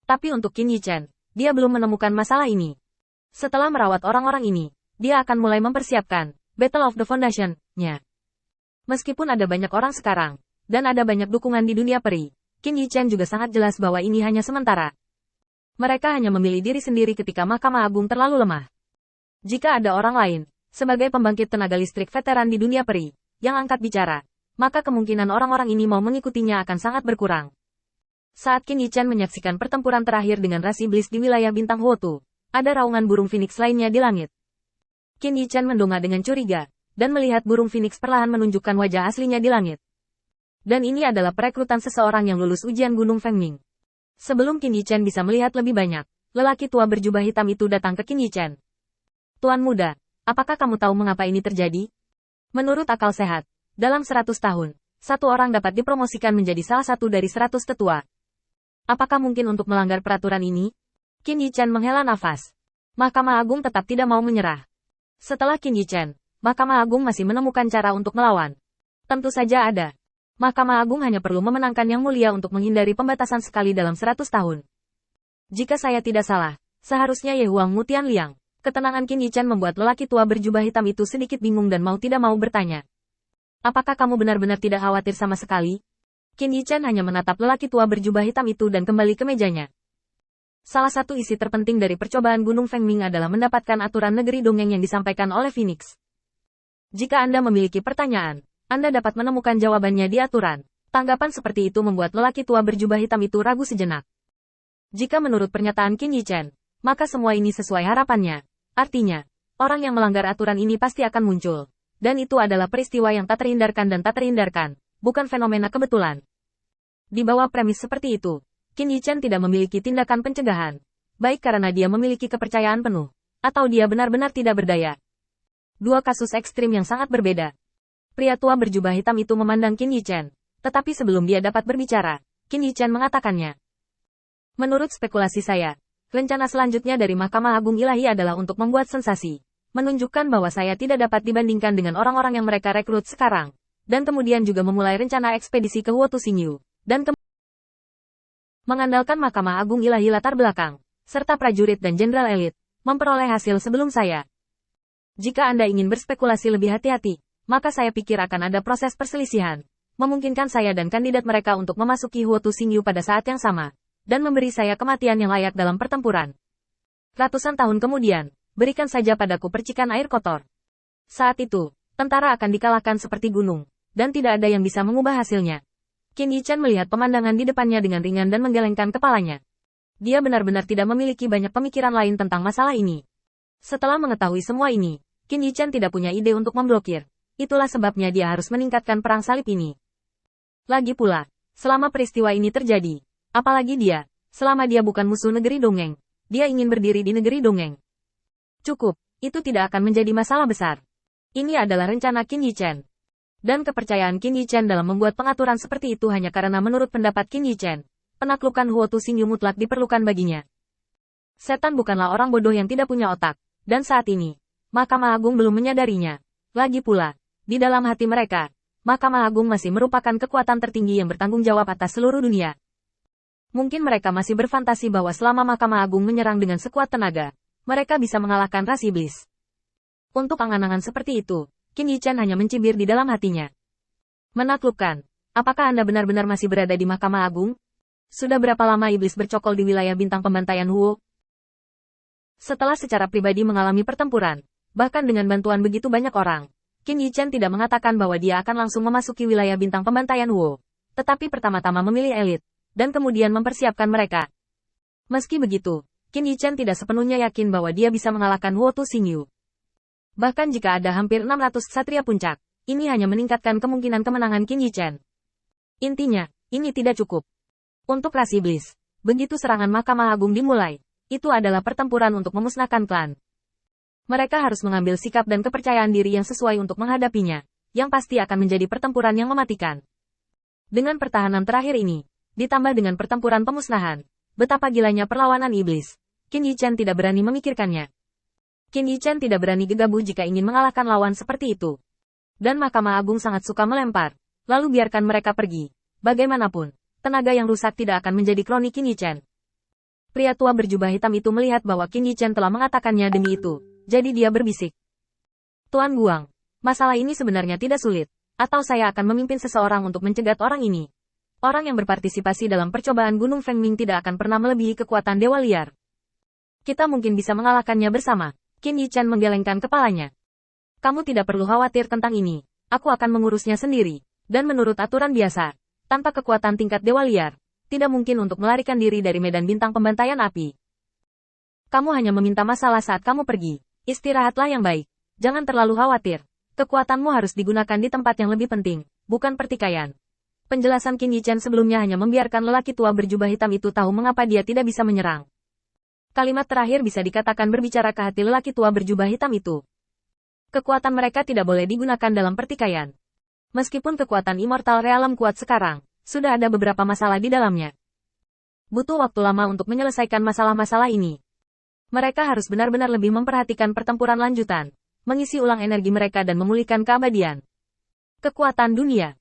Tapi untuk Qin Yichen, dia belum menemukan masalah ini. Setelah merawat orang-orang ini, dia akan mulai mempersiapkan Battle of the Foundation-nya. Meskipun ada banyak orang sekarang, dan ada banyak dukungan di dunia peri, Qin Yichen juga sangat jelas bahwa ini hanya sementara. Mereka hanya memilih diri sendiri ketika Mahkamah Agung terlalu lemah. Jika ada orang lain, sebagai pembangkit tenaga listrik veteran di dunia peri, yang angkat bicara, maka kemungkinan orang-orang ini mau mengikutinya akan sangat berkurang. Saat Qin Yichen menyaksikan pertempuran terakhir dengan ras iblis di wilayah bintang Huotu, ada raungan burung phoenix lainnya di langit. Qin Yichen mendongak dengan curiga, dan melihat burung phoenix perlahan menunjukkan wajah aslinya di langit. Dan ini adalah perekrutan seseorang yang lulus ujian Gunung Fengming. Sebelum Qin Yichen bisa melihat lebih banyak, lelaki tua berjubah hitam itu datang ke Qin Yichen. Tuan muda, apakah kamu tahu mengapa ini terjadi? Menurut akal sehat, dalam 100 tahun, satu orang dapat dipromosikan menjadi salah satu dari 100 tetua. Apakah mungkin untuk melanggar peraturan ini? Qin Yichen menghela nafas. Mahkamah Agung tetap tidak mau menyerah. Setelah Qin Yichen, Mahkamah Agung masih menemukan cara untuk melawan. Tentu saja ada. Mahkamah Agung hanya perlu memenangkan Yang Mulia untuk menghindari pembatasan sekali dalam 100 tahun. Jika saya tidak salah, seharusnya Ye Huang Mutian Liang. Ketenangan Qin Yichen membuat lelaki tua berjubah hitam itu sedikit bingung dan mau tidak mau bertanya. Apakah kamu benar-benar tidak khawatir sama sekali? Qin Yichen hanya menatap lelaki tua berjubah hitam itu dan kembali ke mejanya. Salah satu isi terpenting dari percobaan Gunung Fengming adalah mendapatkan aturan negeri dongeng yang disampaikan oleh Phoenix. Jika Anda memiliki pertanyaan, Anda dapat menemukan jawabannya di aturan. Tanggapan seperti itu membuat lelaki tua berjubah hitam itu ragu sejenak. Jika menurut pernyataan Qin Yichen, maka semua ini sesuai harapannya. Artinya, orang yang melanggar aturan ini pasti akan muncul. Dan itu adalah peristiwa yang tak terhindarkan dan tak terhindarkan. Bukan fenomena kebetulan. Di bawah premis seperti itu, Qin Yichen tidak memiliki tindakan pencegahan. Baik karena dia memiliki kepercayaan penuh, atau dia benar-benar tidak berdaya. Dua kasus ekstrim yang sangat berbeda. Pria tua berjubah hitam itu memandang Qin Yichen, tetapi sebelum dia dapat berbicara, Qin Yichen mengatakannya. Menurut spekulasi saya, rencana selanjutnya dari Mahkamah Agung Ilahi adalah untuk membuat sensasi, menunjukkan bahwa saya tidak dapat dibandingkan dengan orang-orang yang mereka rekrut sekarang. Dan kemudian juga memulai rencana ekspedisi ke Huotu Xingyu, dan mengandalkan Mahkamah Agung Ilahi latar belakang, serta prajurit dan jenderal elit, memperoleh hasil sebelum saya. Jika Anda ingin berspekulasi lebih hati-hati, maka saya pikir akan ada proses perselisihan, memungkinkan saya dan kandidat mereka untuk memasuki Huotu Xingyu pada saat yang sama, dan memberi saya kematian yang layak dalam pertempuran. Ratusan tahun kemudian, berikan saja padaku percikan air kotor. Saat itu, tentara akan dikalahkan seperti gunung. Dan tidak ada yang bisa mengubah hasilnya. Qin Yichen melihat pemandangan di depannya dengan ringan dan menggelengkan kepalanya. Dia benar-benar tidak memiliki banyak pemikiran lain tentang masalah ini. Setelah mengetahui semua ini, Qin Yichen tidak punya ide untuk memblokir. Itulah sebabnya dia harus meningkatkan perang salib ini. Lagi pula, selama peristiwa ini terjadi, apalagi dia, selama dia bukan musuh negeri dongeng, dia ingin berdiri di negeri dongeng. Cukup, itu tidak akan menjadi masalah besar. Ini adalah rencana Qin Yichen. Dan kepercayaan Qin Yichen dalam membuat pengaturan seperti itu hanya karena menurut pendapat Qin Yichen, penaklukan Huotu Xingyu mutlak diperlukan baginya. Setan bukanlah orang bodoh yang tidak punya otak, dan saat ini, Mahkamah Agung belum menyadarinya. Lagi pula, di dalam hati mereka, Mahkamah Agung masih merupakan kekuatan tertinggi yang bertanggung jawab atas seluruh dunia. Mungkin mereka masih berfantasi bahwa selama Mahkamah Agung menyerang dengan sekuat tenaga, mereka bisa mengalahkan ras iblis. Untuk angan-angan seperti itu, Qin Yichen hanya mencibir di dalam hatinya. Menaklukkan, apakah Anda benar-benar masih berada di Mahkamah Agung? Sudah berapa lama iblis bercokol di wilayah bintang pembantaian Huo? Setelah secara pribadi mengalami pertempuran, bahkan dengan bantuan begitu banyak orang, Qin Yichen tidak mengatakan bahwa dia akan langsung memasuki wilayah bintang pembantaian Huo, tetapi pertama-tama memilih elit, dan kemudian mempersiapkan mereka. Meski begitu, Qin Yichen tidak sepenuhnya yakin bahwa dia bisa mengalahkan Huotu Xingyu. Bahkan jika ada hampir 600 ksatria puncak, ini hanya meningkatkan kemungkinan kemenangan Qin Yichen. Intinya, ini tidak cukup. Untuk ras iblis, begitu serangan Mahkamah Agung dimulai, itu adalah pertempuran untuk memusnahkan klan. Mereka harus mengambil sikap dan kepercayaan diri yang sesuai untuk menghadapinya, yang pasti akan menjadi pertempuran yang mematikan. Dengan pertahanan terakhir ini, ditambah dengan pertempuran pemusnahan, betapa gilanya perlawanan iblis, Qin Yichen tidak berani memikirkannya. Qin Yichen tidak berani gegabah jika ingin mengalahkan lawan seperti itu. Dan Mahkamah Agung sangat suka melempar, lalu biarkan mereka pergi. Bagaimanapun, tenaga yang rusak tidak akan menjadi kroni Qin Yichen. Pria tua berjubah hitam itu melihat bahwa Qin Yichen telah mengatakannya demi itu, jadi dia berbisik. Tuan Guang, masalah ini sebenarnya tidak sulit, atau saya akan memimpin seseorang untuk mencegat orang ini. Orang yang berpartisipasi dalam percobaan Gunung Fengming tidak akan pernah melebihi kekuatan Dewa Liar. Kita mungkin bisa mengalahkannya bersama. Qin Yichen menggelengkan kepalanya. Kamu tidak perlu khawatir tentang ini. Aku akan mengurusnya sendiri. Dan menurut aturan biasa, tanpa kekuatan tingkat Dewa Liar, tidak mungkin untuk melarikan diri dari medan bintang pembantaian api. Kamu hanya meminta masalah saat kamu pergi. Istirahatlah yang baik. Jangan terlalu khawatir. Kekuatanmu harus digunakan di tempat yang lebih penting, bukan pertikaian. Penjelasan Qin Yichen sebelumnya hanya membiarkan lelaki tua berjubah hitam itu tahu mengapa dia tidak bisa menyerang. Kalimat terakhir bisa dikatakan berbicara ke hati lelaki tua berjubah hitam itu. Kekuatan mereka tidak boleh digunakan dalam pertikaian. Meskipun kekuatan Immortal Realm kuat sekarang, sudah ada beberapa masalah di dalamnya. Butuh waktu lama untuk menyelesaikan masalah-masalah ini. Mereka harus benar-benar lebih memperhatikan pertempuran lanjutan, mengisi ulang energi mereka dan memulihkan keabadian. Kekuatan dunia.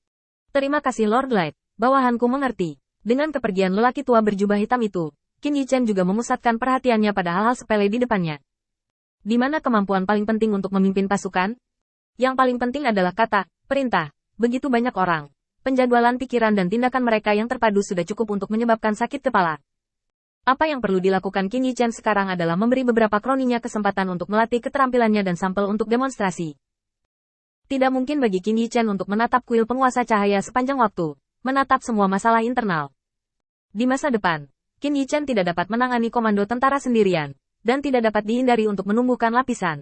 Terima kasih Lord Light, bawahanku mengerti. Dengan kepergian lelaki tua berjubah hitam itu, Qin Yichen juga memusatkan perhatiannya pada hal-hal sepele di depannya. Di mana kemampuan paling penting untuk memimpin pasukan? Yang paling penting adalah kata, perintah. Begitu banyak orang. Penjadwalan pikiran dan tindakan mereka yang terpadu sudah cukup untuk menyebabkan sakit kepala. Apa yang perlu dilakukan Qin Yichen sekarang adalah memberi beberapa kroninya kesempatan untuk melatih keterampilannya dan sampel untuk demonstrasi. Tidak mungkin bagi Qin Yichen untuk menatap kuil penguasa cahaya sepanjang waktu, menatap semua masalah internal. Di masa depan, Qin Yichen tidak dapat menangani komando tentara sendirian, dan tidak dapat dihindari untuk menumbuhkan lapisan